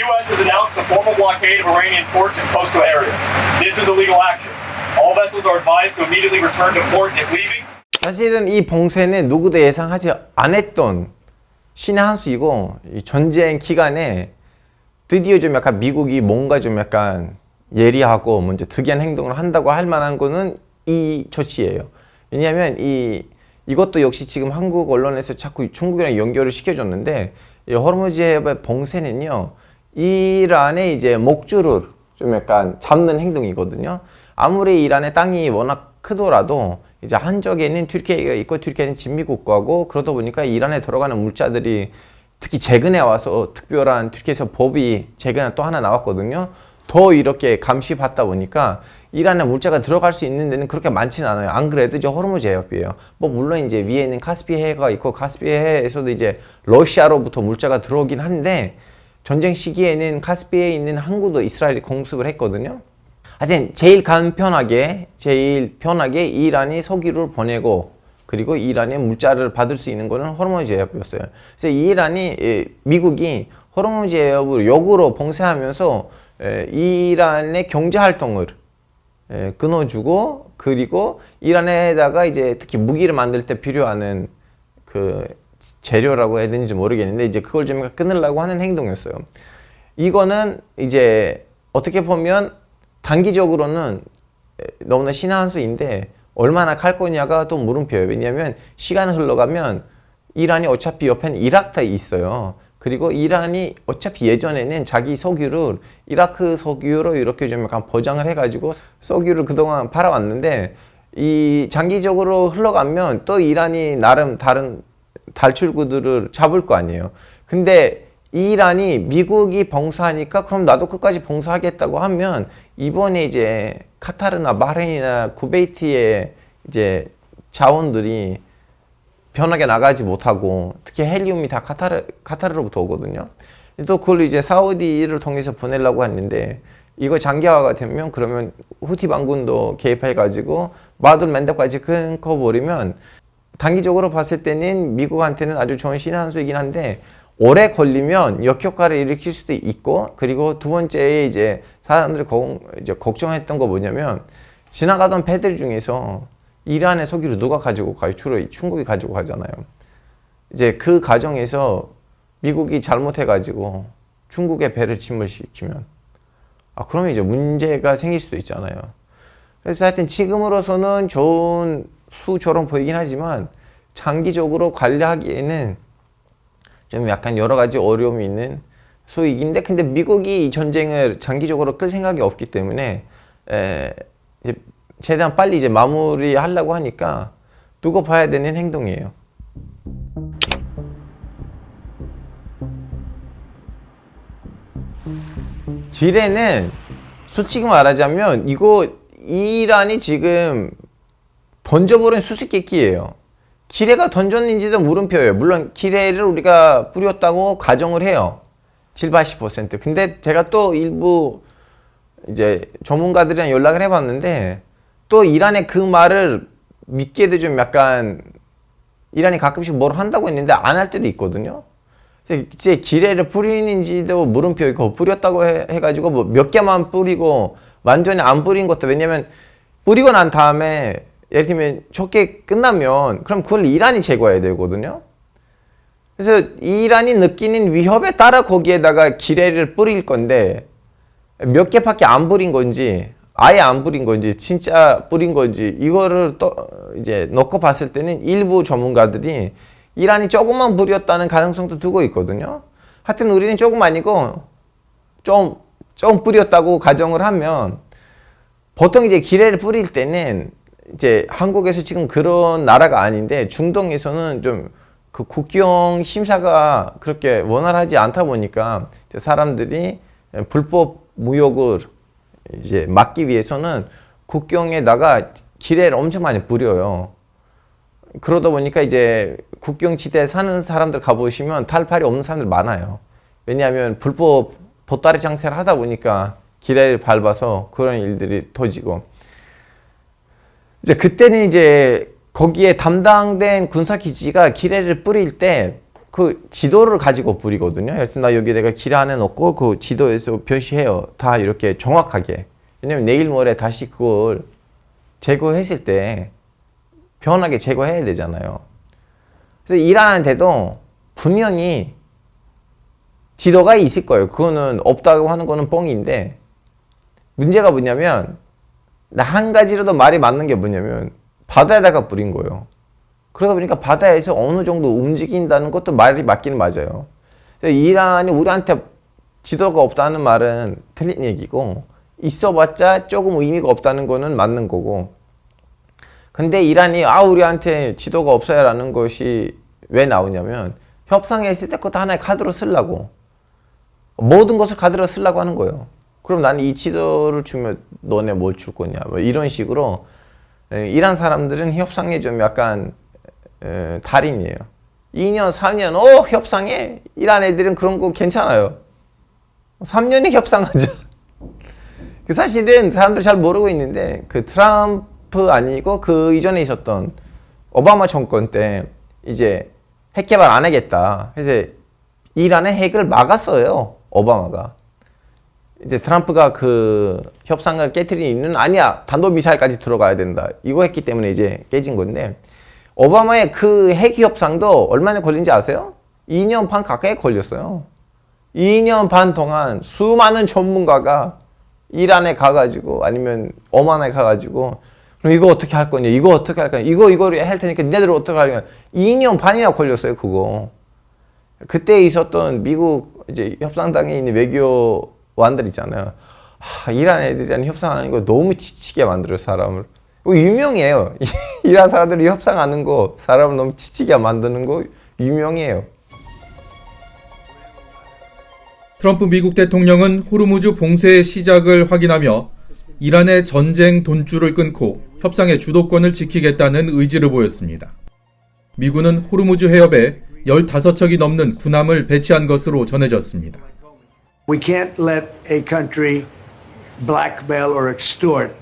U.S. has announced a formal blockade of Iranian ports and coastal areas. This is illegal action. All vessels are advised to immediately return to port if leaving. 사실은 이 봉쇄는 누구도 예상하지 않았던 신의 한 수이고, 이 전쟁 기간에 드디어 좀 약간 미국이 뭔가 좀 약간 예리하고 먼저 특이한 행동을 한다고 할 만한 거는 이 조치예요. 왜냐하면 이것도 역시 지금 한국 언론에서 자꾸 중국이랑 연결을 시켜줬는데, 이 호르무즈 해협의 봉쇄는요, 이란의 이제 목줄을 좀 약간 잡는 행동이거든요. 아무리 이란의 땅이 워낙 크더라도 이제 한쪽에는 튀르키예가 있고 튀르키예는 친미국가고, 그러다 보니까 이란에 들어가는 물자들이 특히 최근에 와서 특별한 튀르키예에서 법이 최근에 또 하나 나왔거든요. 더 이렇게 감시받다 보니까 이란에 물자가 들어갈 수 있는 데는 그렇게 많지는 않아요. 안 그래도 이제 호르무즈 해협이에요. 뭐 물론 이제 위에는 카스피해가 있고 카스피해에서도 이제 러시아로부터 물자가 들어오긴 한데, 전쟁 시기에는 카스피해에 있는 항구도 이스라엘이 공습을 했거든요. 하여튼 제일 간편하게 이란이 석유를 보내고, 그리고 이란의 물자를 받을 수 있는 거는 호르무즈 해협이었어요. 그래서 미국이 호르무즈 해협을 역으로 봉쇄하면서 이란의 경제 활동을 끊어주고, 그리고 이란에다가 이제 특히 무기를 만들 때 필요한 그 재료라고 해야 되는지 모르겠는데, 이제 그걸 좀 끊으려고 하는 행동이었어요. 이거는 이제 어떻게 보면 단기적으로는 너무나 신의 한 수인데, 얼마나 갈 거냐가 또 물음표예요. 왜냐하면 시간이 흘러가면 이란이 어차피 옆에는 이라크가 있어요. 그리고 이란이 어차피 예전에는 자기 석유를 이라크 석유로 이렇게 좀 약간 포장을 해가지고 석유를 그동안 팔아왔는데, 이 장기적으로 흘러가면 또 이란이 나름 다른 탈출구들을 잡을 거 아니에요. 근데 이란이 미국이 봉사하니까 그럼 나도 끝까지 봉사하겠다고 하면, 이번에 이제 카타르나 바레인이나 쿠베이트의 이제 자원들이 편하게 나가지 못하고, 특히 헬리움이 다 카타르로부터 오거든요. 또 그걸 이제 사우디를 통해서 보내려고 했는데, 이거 장기화가 되면 그러면 후티 반군도 개입해가지고 마들 맨답까지 끊어버리면, 단기적으로 봤을 때는 미국한테는 아주 좋은 신의 한 수이긴 한데, 오래 걸리면 역효과를 일으킬 수도 있고, 그리고 두 번째에 이제 사람들이 이제 걱정했던 거 뭐냐면, 지나가던 배들 중에서 이란의 석유를 누가 가지고 가요? 주로 중국이 가지고 가잖아요. 이제 그 과정에서 미국이 잘못해가지고 중국의 배를 침몰시키면, 그러면 이제 문제가 생길 수도 있잖아요. 그래서 하여튼 지금으로서는 좋은 수처럼 보이긴 하지만, 장기적으로 관리하기에는 좀 약간 여러 가지 어려움이 있는 수익인데, 근데 미국이 이 전쟁을 장기적으로 끌 생각이 없기 때문에 이제 최대한 빨리 이제 마무리하려고 하니까 두고 봐야 되는 행동이에요. 기뢰는 솔직히 말하자면 이란이 지금 던져버린 수수께끼예요. 기뢰가 던졌는지도 물음표예요. 물론 기뢰를 우리가 뿌렸다고 가정을 해요. 70~80%. 근데 제가 또 일부 이제 전문가들이랑 연락을 해봤는데, 또 이란의 그 말을 믿기에도 좀 약간, 이란이 가끔씩 뭘 한다고 했는데 안 할 때도 있거든요. 이제 기뢰를 뿌리는지도 물음표이고, 뿌렸다고 해가지고 뭐 몇 개만 뿌리고 완전히 안 뿌린 것도, 왜냐면 뿌리고 난 다음에 예를 들면 적게 끝나면 그럼 그걸 이란이 제거해야 되거든요. 그래서 이란이 느끼는 위협에 따라 거기에다가 기뢰를 뿌릴 건데, 몇 개밖에 안 뿌린 건지 아예 안 뿌린 건지 진짜 뿌린 건지, 이거를 또 이제 넣고 봤을 때는 일부 전문가들이 이란이 조금만 뿌렸다는 가능성도 두고 있거든요. 하여튼 우리는 조금 아니고 좀 뿌렸다고 가정을 하면, 보통 이제 기뢰를 뿌릴 때는 이제 한국에서 지금 그런 나라가 아닌데, 중동에서는 좀 그 국경 심사가 그렇게 원활하지 않다 보니까 사람들이 불법 무역을 이제 막기 위해서는 국경에다가 기뢰를 엄청 많이 뿌려요. 그러다 보니까 이제 국경지대에 사는 사람들 가보시면 탈팔이 없는 사람들 많아요. 왜냐하면 불법 보따리 장사를 하다 보니까 기뢰를 밟아서 그런 일들이 터지고, 이제 그때는 이제 거기에 담당된 군사기지가 기뢰를 뿌릴 때 그 지도를 가지고 뿌리거든요. 여튼 나 여기 내가 길 안에 넣고 그 지도에서 표시해요. 다 이렇게 정확하게. 왜냐면 내일 모레 다시 그걸 제거했을 때 변하게 제거해야 되잖아요. 그래서 일하는데도 분명히 지도가 있을 거예요. 그거는 없다고 하는 거는 뻥인데, 문제가 뭐냐면 나 한 가지라도 말이 맞는 게 뭐냐면 바다에다가 뿌린 거예요. 그러다 보니까 바다에서 어느 정도 움직인다는 것도 말이 맞기는 맞아요. 이란이 우리한테 지도가 없다는 말은 틀린 얘기고, 있어봤자 조금 의미가 없다는 거는 맞는 거고. 근데 이란이 우리한테 지도가 없어야 라는 것이 왜 나오냐면, 협상했을 때 그것도 하나의 카드로 쓰려고, 모든 것을 카드로 쓰려고 하는 거예요. 그럼 나는 이 지도를 주면 너네 뭘 줄 거냐, 뭐 이런 식으로. 이란 사람들은 협상에 좀 약간 달인이에요. 2년, 3년, 협상해? 이란 애들은 그런 거 괜찮아요. 3년에 협상하자. 사실은 사람들 잘 모르고 있는데, 그 트럼프 아니고 그 이전에 있었던 오바마 정권 때 이제 핵 개발 안 하겠다. 그래서 이란의 핵을 막았어요, 오바마가. 이제 트럼프가 그 협상을 깨트린 이유는 아니야, 단도미사일까지 들어가야 된다, 이거 했기 때문에 이제 깨진 건데, 오바마의 그 핵 협상도 얼마나 걸린지 아세요? 2년 반 가까이 걸렸어요. 2년 반 동안 수많은 전문가가 이란에 가가지고 아니면 오만에 가가지고, 그럼 이거 어떻게 할 거냐, 이거 어떻게 할 거냐, 이거를 할 테니까 니네들 어떻게 할 거냐. 2년 반이나 걸렸어요, 그거. 그때 있었던 미국 이제 협상당에 있는 외교관들 있잖아요. 이란 애들이랑 협상하는 거 너무 지치게 만들어요, 사람을. 유명해요. 이란 사람들이 협상하는 거, 사람을 너무 지치게 만드는 거 유명해요. 트럼프 미국 대통령은 호르무즈 봉쇄의 시작을 확인하며 이란의 전쟁 돈줄을 끊고 협상의 주도권을 지키겠다는 의지를 보였습니다. 미군은 호르무즈 해협에 15척이 넘는 군함을 배치한 것으로 전해졌습니다. We can't let a country blackmail or extort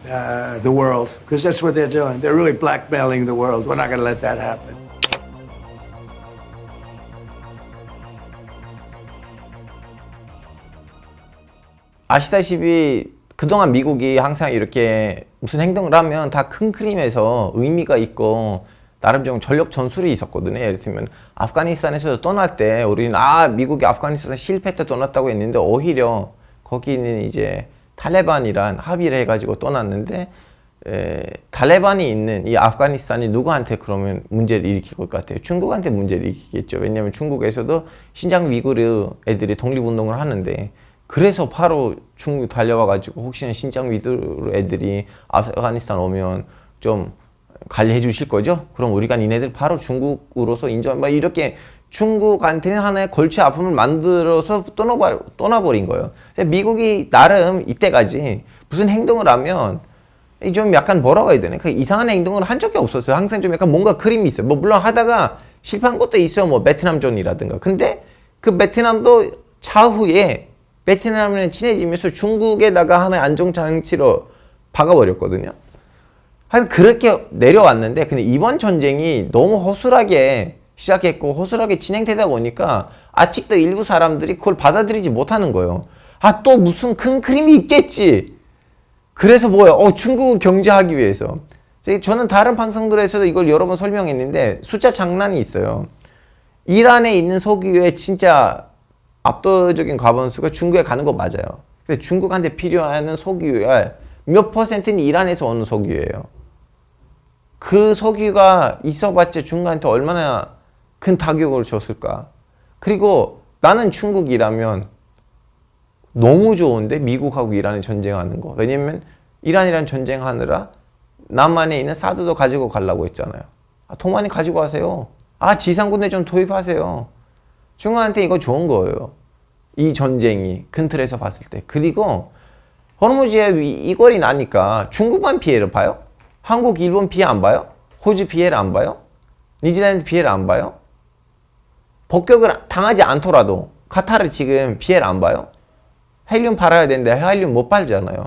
the world, because that's what they're doing. They're really blackmailing the world. We're not going to let that happen. 아시다시피 그동안 미국이 항상 이렇게 무슨 행동을 하면 다 큰 그림에서 의미가 있고 나름 좀 전력 전술이 있었거든요. 예를 들면 아프가니스탄에서 떠날 때 우리는 미국이 아프가니스탄 실패 때 떠났다고 했는데, 오히려 거기는 이제 탈레반이란 합의를 해가지고 떠났는데, 탈레반이 있는 이 아프가니스탄이 누구한테 그러면 문제를 일으킬 것 같아요? 중국한테 문제를 일으키겠죠. 왜냐하면 중국에서도 신장 위구르 애들이 독립운동을 하는데, 그래서 바로 중국 달려와가지고 혹시나 신장 위구르 애들이 아프가니스탄 오면 좀 관리해 주실 거죠? 그럼 우리가 니네들 바로 중국으로서 인정, 이렇게 중국한테는 하나의 골치 아픔을 만들어서 떠나버린 거예요. 미국이 나름 이때까지 무슨 행동을 하면 좀 약간 뭐라고 해야 되나, 그 이상한 행동을 한 적이 없었어요. 항상 좀 약간 뭔가 그림이 있어요. 물론 하다가 실패한 것도 있어요. 베트남전이라든가. 근데 그 베트남도 차후에 베트남이랑 친해지면서 중국에다가 하나의 안정장치로 박아버렸거든요. 하여튼 그렇게 내려왔는데, 근데 이번 전쟁이 너무 허술하게 시작했고 허술하게 진행되다 보니까 아직도 일부 사람들이 그걸 받아들이지 못하는 거예요. 또 무슨 큰 그림이 있겠지. 그래서 뭐예요? 중국을 경제하기 위해서. 저는 다른 방송들에서도 이걸 여러 번 설명했는데, 숫자 장난이 있어요. 이란에 있는 석유의 진짜 압도적인 과반수가 중국에 가는 거 맞아요. 근데 중국한테 필요한 석유의 몇 퍼센트는 이란에서 오는 석유예요. 그 석유가 있어봤자 중국한테 얼마나 큰 타격을 줬을까. 그리고 나는 중국이라면 너무 좋은데 미국하고 이란이 전쟁하는 거. 왜냐면 이란이랑 전쟁하느라 남한에 있는 사드도 가지고 가려고 했잖아요. 통 많이 가지고 가세요. 지상군대 좀 도입하세요. 중국한테 이거 좋은 거예요, 이 전쟁이 큰 틀에서 봤을 때. 그리고 호르무즈에 이걸이 나니까 중국만 피해를 봐요? 한국, 일본 피해 안 봐요? 호주 피해를 안 봐요? 뉴질랜드 피해를 안 봐요? 폭격을 당하지 않더라도 카타르 지금 피해를 안 봐요? 헬륨 팔아야 되는데 헬륨 못 팔잖아요.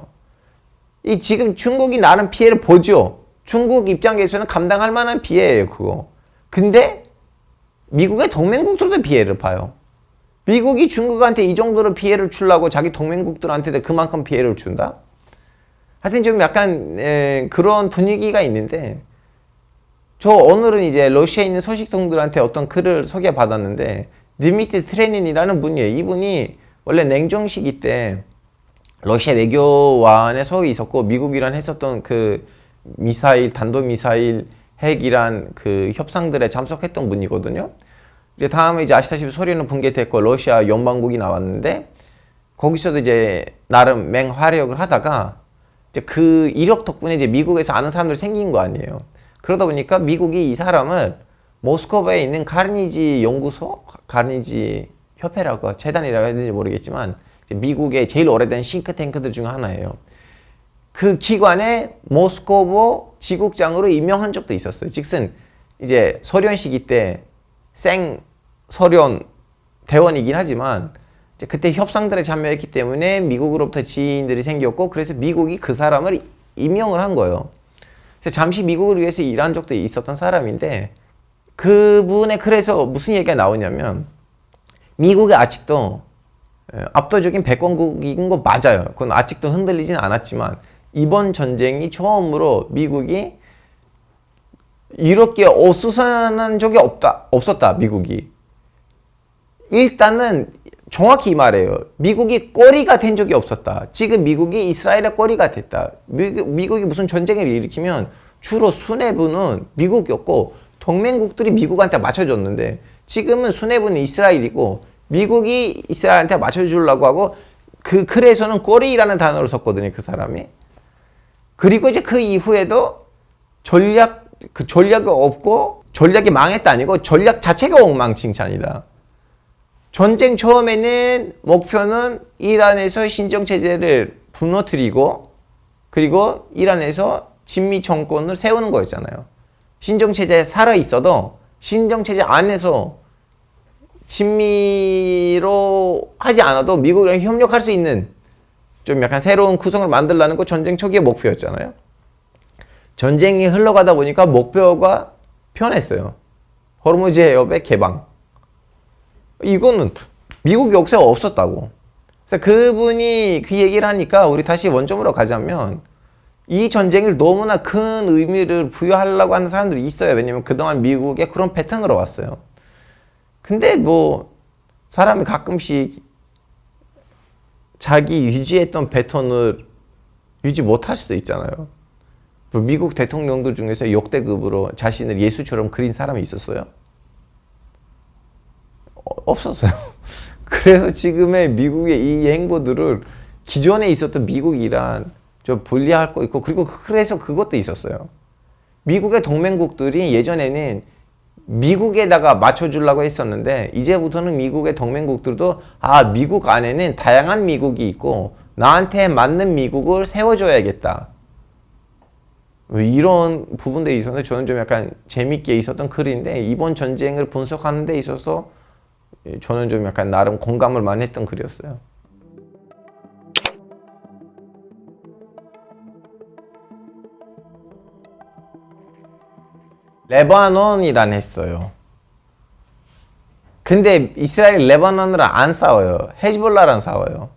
지금 중국이 나름 피해를 보죠. 중국 입장에서는 감당할 만한 피해예요, 그거. 근데 미국의 동맹국들도 피해를 봐요. 미국이 중국한테 이 정도로 피해를 주려고 자기 동맹국들한테도 그만큼 피해를 준다? 하여튼 좀 약간 그런 분위기가 있는데, 저 오늘은 이제 러시아에 있는 소식통들한테 어떤 글을 소개받았는데, 드미트 트레닌이라는 분이에요. 이분이 원래 냉전 시기 때 러시아 외교관에 서울에 있었고, 미국이랑 했었던 그 미사일, 단도미사일, 핵이란 그 협상들에 참석했던 분이거든요. 이제 다음에 이제 아시다시피 소련은 붕괴됐고 러시아 연방국이 나왔는데, 거기서도 이제 나름 맹활약을 하다가 이제 그 이력 덕분에 이제 미국에서 아는 사람들 생긴 거 아니에요. 그러다 보니까 미국이 이 사람을 모스크바에 있는 카르니지 연구소, 카르니지 협회라고 재단이라고 해야 되는지 모르겠지만 미국의 제일 오래된 싱크탱크들 중 하나예요. 그 기관의 모스크바 지국장으로 임명한 적도 있었어요. 즉슨 이제 소련 시기 때 생 소련 대원이긴 하지만 이제 그때 협상들에 참여했기 때문에 미국으로부터 지인들이 생겼고, 그래서 미국이 그 사람을 임명을 한 거예요. 그래서 잠시 미국을 위해서 일한 적도 있었던 사람인데, 그분의 그래서 무슨 얘기가 나오냐면, 미국이 아직도 압도적인 패권국인 거 맞아요. 그건 아직도 흔들리진 않았지만 이번 전쟁이 처음으로 미국이 이렇게 어수선한 적이 없었다, 미국이. 일단은 정확히 말해요. 미국이 꼬리가 된 적이 없었다. 지금 미국이 이스라엘의 꼬리가 됐다. 미국이 무슨 전쟁을 일으키면 주로 수뇌부는 미국이었고 동맹국들이 미국한테 맞춰줬는데, 지금은 수뇌부는 이스라엘이고 미국이 이스라엘한테 맞춰주려고 하고, 그래서는 꼬리라는 단어를 썼거든요, 그 사람이. 그리고 이제 그 이후에도 전략이 없고, 전략이 망했다 아니고 전략 자체가 엉망진창이다. 전쟁 처음에는 목표는 이란에서 신정체제를 무너뜨리고, 그리고 이란에서 친미 정권을 세우는 거였잖아요. 신정체제에 살아있어도 신정체제 안에서 친미로 하지 않아도 미국이랑 협력할 수 있는 좀 약간 새로운 구성을 만들라는 거 전쟁 초기의 목표였잖아요. 전쟁이 흘러가다 보니까 목표가 변했어요. 호르무즈 해협의 개방. 이거는 미국 역사에 없었다고. 그래서 그분이 그 얘기를 하니까 우리 다시 원점으로 가자면, 이 전쟁을 너무나 큰 의미를 부여하려고 하는 사람들이 있어요. 왜냐면 그동안 미국의 그런 패턴으로 왔어요. 근데 뭐 사람이 가끔씩 자기 유지했던 패턴을 유지 못할 수도 있잖아요. 미국 대통령들 중에서 역대급으로 자신을 예수처럼 그린 사람이 있었어요? 없었어요. 그래서 지금의 미국의 이 행보들을 기존에 있었던 미국이란 좀 분리할 거 있고, 그리고 그래서 그것도 있었어요. 미국의 동맹국들이 예전에는 미국에다가 맞춰주려고 했었는데, 이제부터는 미국의 동맹국들도 미국 안에는 다양한 미국이 있고 나한테 맞는 미국을 세워줘야겠다, 이런 부분들이 있었는데, 저는 좀 약간 재밌게 있었던 글인데, 이번 전쟁을 분석하는 데 있어서 저는 좀 약간 나름 공감을 많이 했던 글이었어요. 레바논이란 했어요. 근데 이스라엘 레바논이랑 안 싸워요. 헤즈볼라랑 싸워요.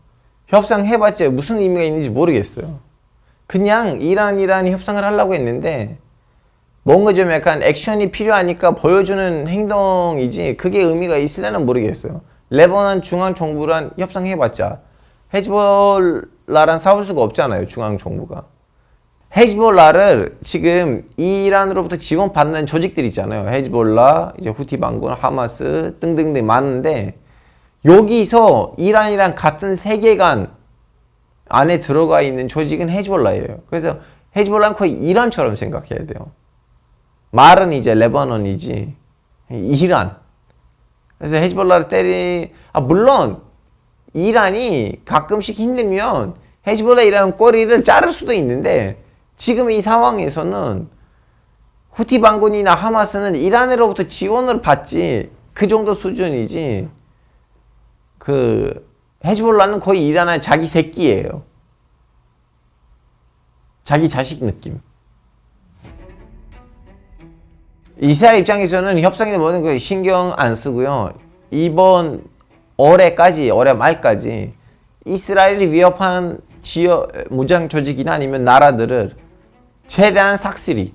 협상해봤자 무슨 의미가 있는지 모르겠어요. 그냥 이란이 협상을 하려고 했는데 뭔가 좀 약간 액션이 필요하니까 보여주는 행동이지 그게 의미가 있을려나 모르겠어요. 레바논 중앙정부랑 협상해봤자 헤즈볼라랑 싸울 수가 없잖아요, 중앙정부가. 헤즈볼라를 지금 이란으로부터 지원받는 조직들 있잖아요. 헤즈볼라, 이제 후티 반군, 하마스 등등등 많은데, 여기서 이란이랑 같은 세계관 안에 들어가 있는 조직은 헤즈볼라예요. 그래서 헤즈볼라는 거의 이란처럼 생각해야 돼요. 말은 이제 레바논이지 이란. 그래서 헤즈볼라를 물론 이란이 가끔씩 힘들면 헤즈볼라 이란 꼬리를 자를 수도 있는데, 지금 이 상황에서는 후티 반군이나 하마스는 이란으로부터 지원을 받지 그 정도 수준이지, 그 헤즈볼라는 거의 이란의 자기 새끼예요. 자기 자식 느낌. 이스라엘 입장에서는 협상이나 뭐든 거 신경 안 쓰고요. 이번 올해 말까지 이스라엘이 위협한 지역 무장 조직이나 아니면 나라들을 최대한 삭스리,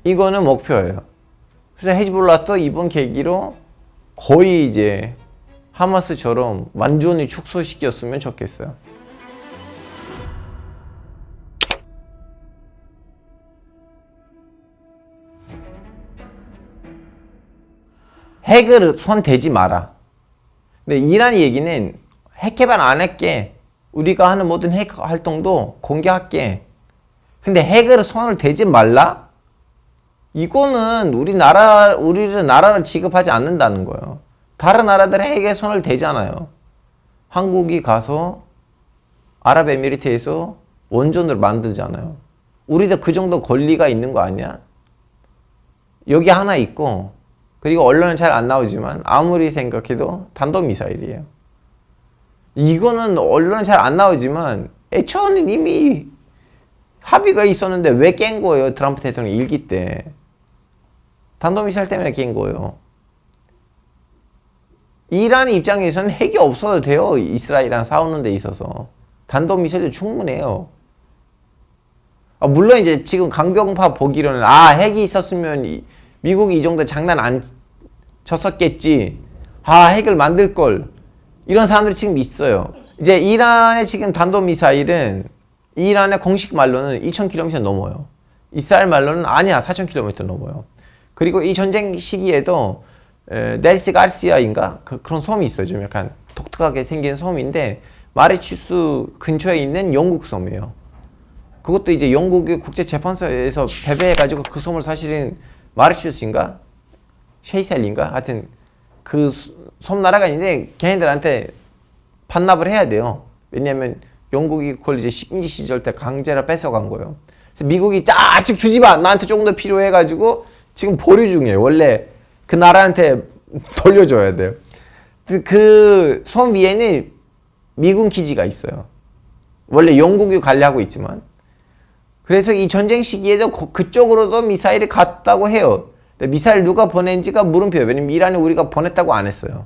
이거는 목표예요. 그래서 헤즈볼라도 이번 계기로 거의 이제 하마스처럼 완전히 축소시켰으면 좋겠어요. 핵을 손 대지 마라. 근데 이란 얘기는 핵 개발 안 할게. 우리가 하는 모든 핵 활동도 공개할게. 근데 핵을 손을 대지 말라? 이거는 우리는 나라를 취급하지 않는다는 거예요. 다른 나라들은 핵에 손을 대잖아요. 한국이 가서 아랍에미리트에서 원전을 만들잖아요. 우리도 그 정도 권리가 있는 거 아니야? 여기 하나 있고, 그리고 언론은 잘 안 나오지만 아무리 생각해도 탄도미사일이에요. 이거는 언론은 잘 안 나오지만 애초에는 이미 합의가 있었는데 왜 깬 거예요? 트럼프 대통령 일기 때. 탄도미사일 때문에 깬 거예요. 이란 입장에서는 핵이 없어도 돼요. 이스라엘이랑 싸우는 데 있어서. 탄도미사일도 충분해요. 물론 이제 지금 강경파 보기로는 핵이 있었으면 미국이 이 정도 장난 안 쳤었겠지. 핵을 만들 걸. 이런 사람들이 지금 있어요. 이제 이란의 지금 단도미사일은 이란의 공식 말로는 2,000km 넘어요. 이스라엘 말로는 아니야, 4,000km 넘어요. 그리고 이 전쟁 시기에도 넬시 가르시아인가 그런 섬이 있어요. 좀 약간 독특하게 생긴 섬인데 마리추스 근처에 있는 영국 섬이에요. 그것도 이제 영국의 국제재판소에서 배배해가지고 그 섬을 사실은 마리추스인가 셰이셀인가 하여튼 그 섬나라가 있는데 걔네들한테 반납을 해야 돼요. 왜냐면 영국이 그걸 이제 식민지 시절 때 강제로 뺏어간 거예요. 그래서 미국이 아직 주지 마, 나한테 조금 더 필요해가지고 지금 보류 중이에요. 원래 그 나라한테 돌려줘야 돼요. 그 섬 위에는 미군 기지가 있어요. 원래 영국이 관리하고 있지만. 그래서 이 전쟁 시기에도 그쪽으로도 미사일이 갔다고 해요. 근데 미사일 누가 보낸지가 물음표예요. 왜냐면 이란이 우리가 보냈다고 안 했어요.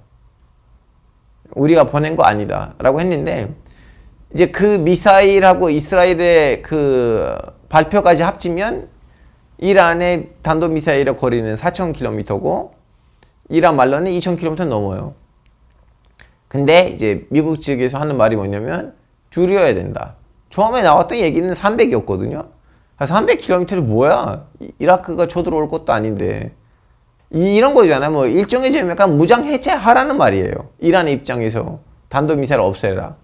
우리가 보낸 거 아니다 라고 했는데 이제 그 미사일하고 이스라엘의 그 발표까지 합치면 이란의 단도미사일의 거리는 4,000km고 이란 말로는 2,000km 넘어요. 근데 이제 미국 측에서 하는 말이 뭐냐면 줄여야 된다. 처음에 나왔던 얘기는 300이었거든요. 300km는 뭐야? 이라크가 쳐들어올 것도 아닌데. 이런 거잖아요. 뭐 일종의 좀 약간 무장 해체하라는 말이에요. 이란의 입장에서 단도미사일 없애라.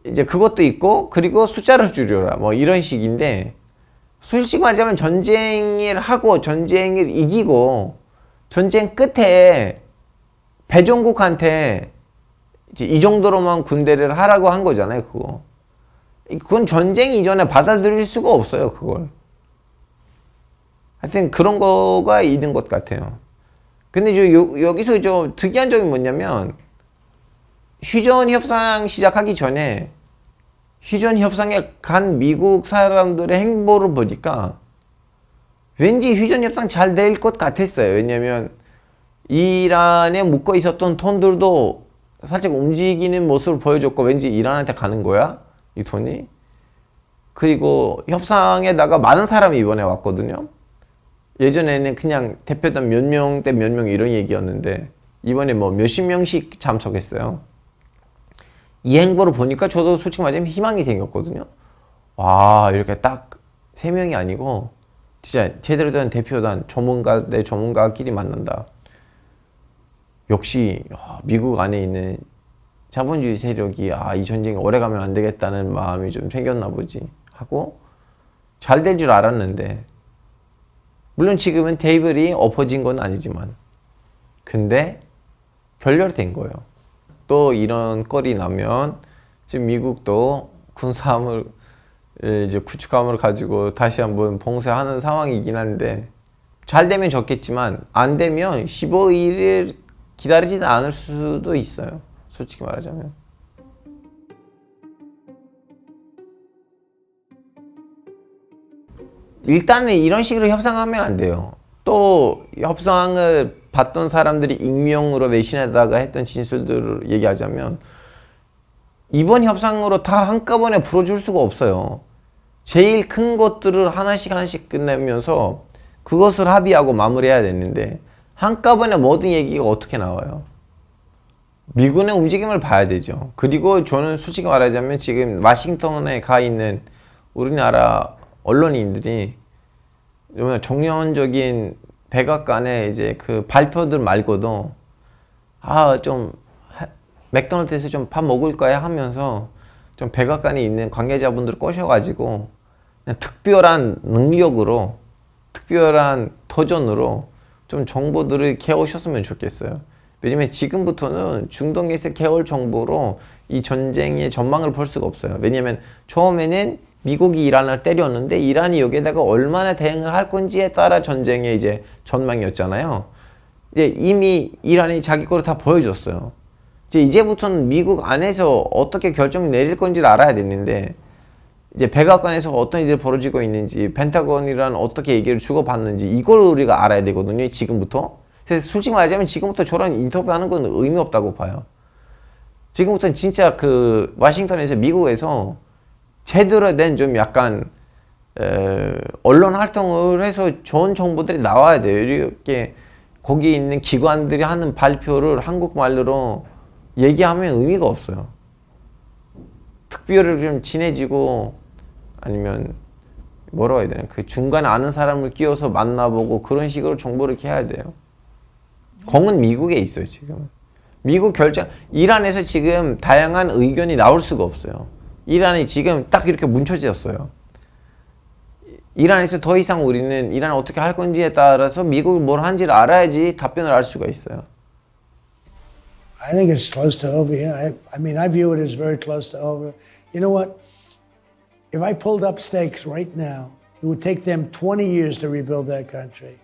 이제 그것도 있고 그리고 숫자를 줄여라. 뭐 이런 식인데 솔직히 말하자면 전쟁을 하고 전쟁을 이기고 전쟁 끝에 배종국한테 이제 이 정도로만 군대를 하라고 한 거잖아요. 그건 전쟁 이전에 받아들일 수가 없어요. 그걸. 하여튼 그런 거가 있는 것 같아요. 근데 여기서 좀 특이한 점이 뭐냐면 휴전 협상 시작하기 전에 휴전 협상에 간 미국 사람들의 행보를 보니까 왠지 휴전 협상 잘 될 것 같았어요. 왜냐면 이란에 묶어 있었던 돈들도 살짝 움직이는 모습을 보여줬고 왠지 이란한테 가는 거야 이 돈이. 그리고 협상에다가 많은 사람이 이번에 왔거든요. 예전에는 그냥 대표단 몇 명 대 몇 명 이런 얘기였는데 이번에 뭐 몇십 명씩 참석했어요. 이 행보를 보니까 저도 솔직히 말하자면 희망이 생겼거든요. 와, 이렇게 딱 3명이 아니고 진짜 제대로 된 대표단 전문가 대 전문가끼리 만난다. 역시 미국 안에 있는 자본주의 세력이 이 전쟁이 오래가면 안 되겠다는 마음이 좀 생겼나 보지 하고 잘 될 줄 알았는데 물론 지금은 테이블이 엎어진 건 아니지만 근데 결렬된 거예요. 또 이런 꼴이 나면 지금 미국도 군사함을 이제 구축함을 가지고 다시 한번 봉쇄하는 상황이긴 한데 잘 되면 좋겠지만 안 되면 15일을 기다리지는 않을 수도 있어요. 솔직히 말하자면. 일단은 이런 식으로 협상하면 안 돼요. 또 협상을 받던 사람들이 익명으로 외신에다가 했던 진술들을 얘기하자면 이번 협상으로 다 한꺼번에 풀어줄 수가 없어요. 제일 큰 것들을 하나씩 끝내면서 그것을 합의하고 마무리해야 되는데 한꺼번에 모든 얘기가 어떻게 나와요? 미군의 움직임을 봐야 되죠. 그리고 저는 솔직히 말하자면 지금 워싱턴에 가 있는 우리나라 언론인들이 정연적인 백악관의 이제 그 발표들 말고도 좀 맥도날드에서 좀 밥 먹을 거야 하면서 좀 백악관에 있는 관계자분들 꼬셔가지고 그냥 특별한 능력으로 특별한 도전으로 좀 정보들을 개오셨으면 좋겠어요. 왜냐면 지금부터는 중동에서 개올 정보로 이 전쟁의 전망을 볼 수가 없어요. 왜냐면 처음에는 미국이 이란을 때렸는데 이란이 여기에다가 얼마나 대응을 할 건지에 따라 전쟁의 이제 전망이었잖아요. 이제 이미 이란이 자기 거를 다 보여줬어요. 이제부터는 미국 안에서 어떻게 결정을 내릴 건지를 알아야 되는데 이제 백악관에서 어떤 일이 벌어지고 있는지 펜타곤이란 어떻게 얘기를 주고받는지 이걸 우리가 알아야 되거든요. 지금부터. 그래서 솔직히 말하자면 지금부터 저런 인터뷰하는 건 의미 없다고 봐요. 지금부터는 진짜 그 워싱턴에서 미국에서 제대로 된 좀 약간 언론 활동을 해서 좋은 정보들이 나와야 돼요. 이렇게 거기 있는 기관들이 하는 발표를 한국말로 얘기하면 의미가 없어요. 특별히 좀 친해지고 아니면 뭐라고 해야 되나 그 중간에 아는 사람을 끼워서 만나보고 그런 식으로 정보를 이렇게 해야 돼요. 공은 미국에 있어요 지금. 미국 결정 이란에서 지금 다양한 의견이 나올 수가 없어요. 이란이 지금 딱 이렇게 뭉쳐졌어요. 이란에서 더 이상 우리는 이란 어떻게 할 건지에 따라서 미국이 뭘 하는지를 알아야지 답변을 알 수가 있어요. I think it's close to over. Yeah, I mean, I view it as very close to over. You know what? If I pulled up stakes right now, it would take them 20 years to rebuild that country.